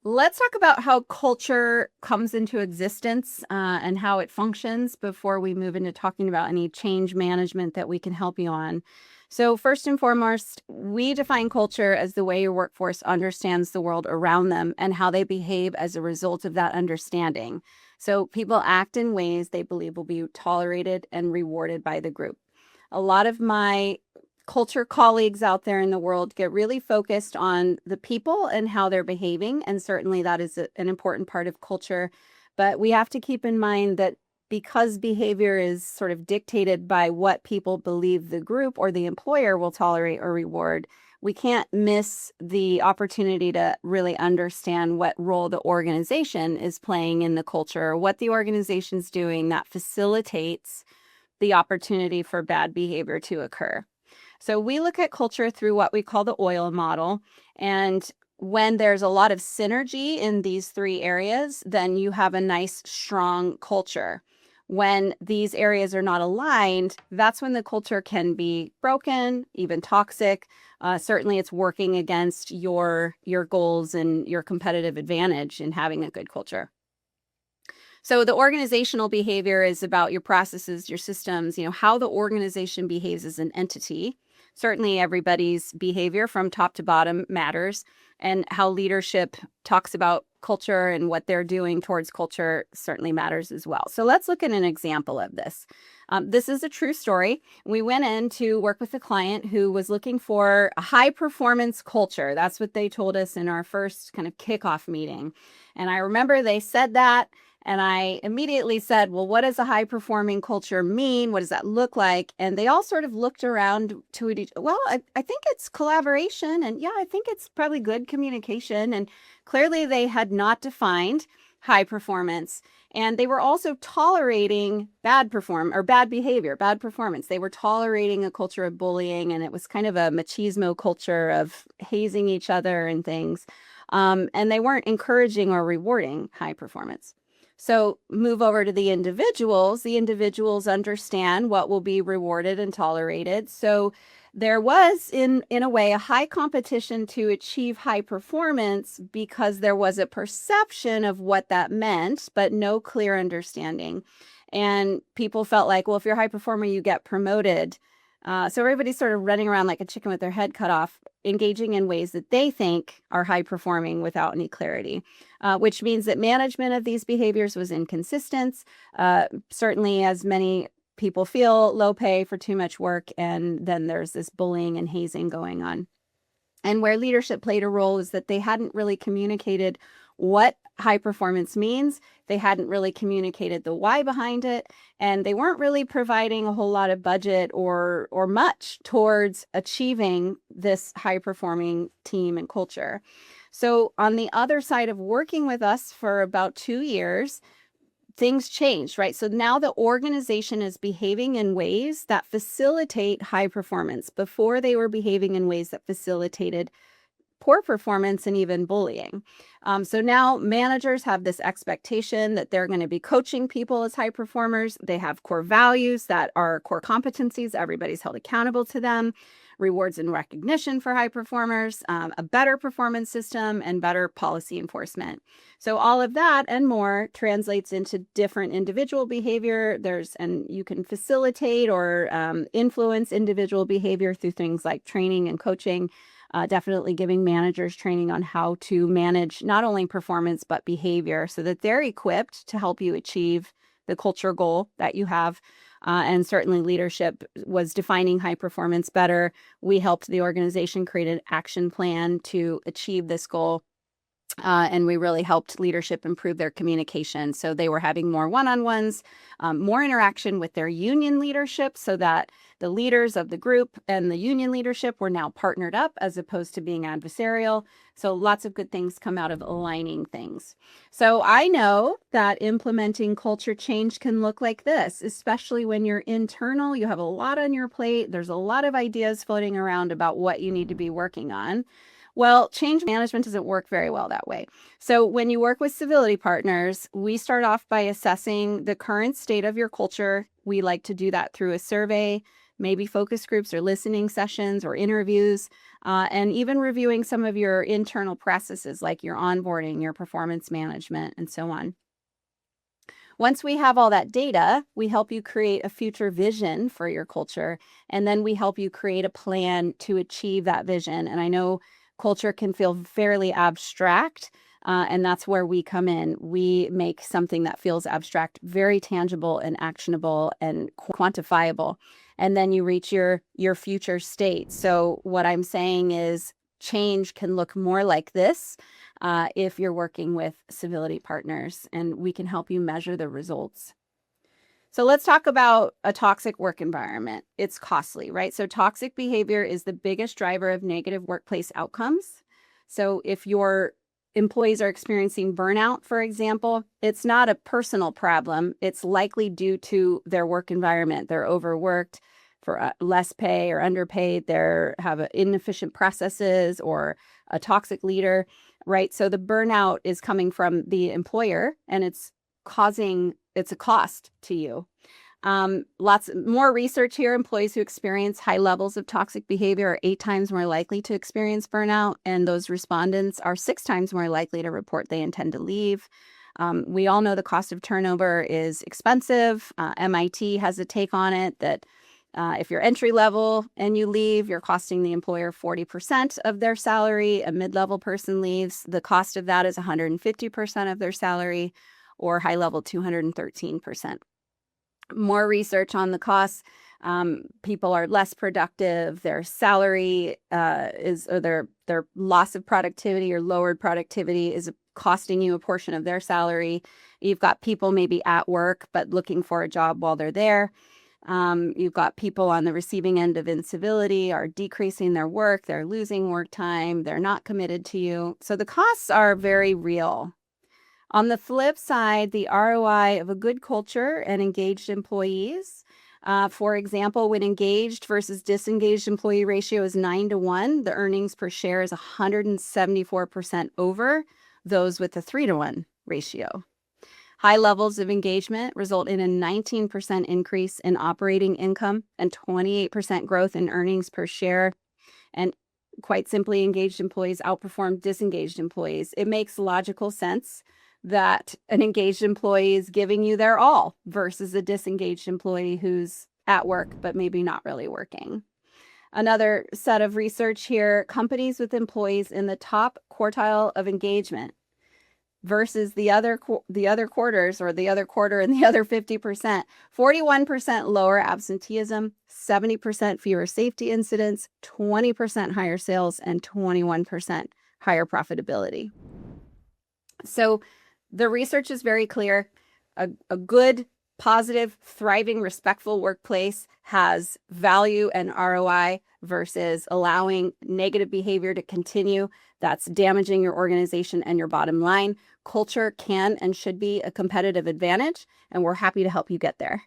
Let's talk about how culture comes into existence and how it functions before we move into talking about any change management that we can help you on. So, first and foremost, we define culture as the way your workforce understands the world around them and how they behave as a result of that understanding. So, people act in ways they believe will be tolerated and rewarded by the group. A lot of my culture colleagues out there in the world get really focused on the people and how they're behaving. And certainly that is an important part of culture. But we have to keep in mind that because behavior is sort of dictated by what people believe the group or the employer will tolerate or reward, we can't miss the opportunity to really understand what role the organization is playing in the culture, what the organization's doing that facilitates the opportunity for bad behavior to occur. So we look at culture through what we call the oil model. And when there's a lot of synergy in these three areas, then you have a nice, strong culture. When these areas are not aligned, that's when the culture can be broken, even toxic. Certainly, it's working against your goals and your competitive advantage in having a good culture. So the organizational behavior is about your processes, your systems, how the organization behaves as an entity. Certainly everybody's behavior from top to bottom matters, and how leadership talks about culture and what they're doing towards culture certainly matters as well. So let's look at an example of this. This is a true story. We went in to work with a client who was looking for a high performance culture. That's what they told us in our first kind of kickoff meeting. And I remember they said that. And I immediately said, well, what does a high performing culture mean? What does that look like? And they all sort of looked around to it. Well, I think it's collaboration. And yeah, I think it's probably good communication. And clearly they had not defined high performance. And they were also tolerating bad behavior, bad performance. They were tolerating a culture of bullying. And it was kind of a machismo culture of hazing each other and things. And they weren't encouraging or rewarding high performance. So move over to the individuals. The individuals understand what will be rewarded and tolerated. So there was, in a way, a high competition to achieve high performance because there was a perception of what that meant, but no clear understanding. And people felt like, well, if you're a high performer, you get promoted. So everybody's sort of running around like a chicken with their head cut off, engaging in ways that they think are high performing without any clarity, which means that management of these behaviors was inconsistent. Certainly, as many people feel, low pay for too much work, and then there's this bullying and hazing going on. And where leadership played a role is that they hadn't really communicated what high performance means. They hadn't really communicated the why behind it, and they weren't really providing a whole lot of budget or much towards achieving this high performing team and culture. So on the other side of working with us for about 2 years, things changed, right? So now the organization is behaving in ways that facilitate high performance. Before, they were behaving in ways that facilitated poor performance and even bullying. So now managers have this expectation that they're going to be coaching people as high performers. They have core values that are core competencies. Everybody's held accountable to them. Rewards and recognition for high performers, a better performance system, and better policy enforcement. So all of that and more translates into different individual behavior. And you can facilitate or influence individual behavior through things like training and coaching. Definitely giving managers training on how to manage not only performance, but behavior so that they're equipped to help you achieve the culture goal that you have. And certainly leadership was defining high performance better. We helped the organization create an action plan to achieve this goal. And we really helped leadership improve their communication. So they were having more one-on-ones, more interaction with their union leadership so that the leaders of the group and the union leadership were now partnered up as opposed to being adversarial. So lots of good things come out of aligning things. So I know that implementing culture change can look like this, especially when you're internal. You have a lot on your plate. There's a lot of ideas floating around about what you need to be working on. Well, change management doesn't work very well that way. So when you work with civility partners, we start off by assessing the current state of your culture. We like to do that through a survey. maybe focus groups or listening sessions or interviews, and even reviewing some of your internal processes like your onboarding, your performance management, and so on. Once we have all that data, we help you create a future vision for your culture, and then we help you create a plan to achieve that vision. And I know culture can feel fairly abstract, and that's where we come in. We make something that feels abstract very tangible and actionable and quantifiable. And then you reach your future state. So what I'm saying is change can look more like this if you're working with civility partners, and we can help you measure the results. So let's talk about a toxic work environment. It's costly, right? So toxic behavior is the biggest driver of negative workplace outcomes. So if your employees are experiencing burnout, for example, it's not a personal problem. It's likely due to their work environment. They're overworked for less pay or underpaid. They have inefficient processes or a toxic leader, right? So the burnout is coming from the employer, and it's a cost to you. Lots more research here. Employees who experience high levels of toxic behavior are 8 times more likely to experience burnout, and those respondents are 6 times more likely to report they intend to leave. We all know the cost of turnover is expensive. MIT has a take on it that if you're entry level and you leave, you're costing the employer 40% of their salary. A mid-level person leaves, the cost of that is 150% of their salary, or high level 213%. More research on the costs. People are less productive. Their salary or their loss of productivity or lowered productivity is costing you a portion of their salary. You've got people maybe at work but looking for a job while they're there. You've got people on the receiving end of incivility are decreasing their work. They're losing work time. They're not committed to you. So the costs are very real. On the flip side, the ROI of a good culture and engaged employees, for example, when engaged versus disengaged employee ratio is 9-to-1, the earnings per share is 174% over those with a 3-to-1 ratio. High levels of engagement result in a 19% increase in operating income and 28% growth in earnings per share. And quite simply, engaged employees outperform disengaged employees. It makes logical sense that an engaged employee is giving you their all versus a disengaged employee who's at work but maybe not really working. Another set of research here, companies with employees in the top quartile of engagement versus the other quarters, or the other quarter and the other 50%, 41% lower absenteeism, 70% fewer safety incidents, 20% higher sales, and 21% higher profitability. So the research is very clear. A good, positive, thriving, respectful workplace has value and ROI versus allowing negative behavior to continue. That's damaging your organization and your bottom line. Culture can and should be a competitive advantage, and we're happy to help you get there.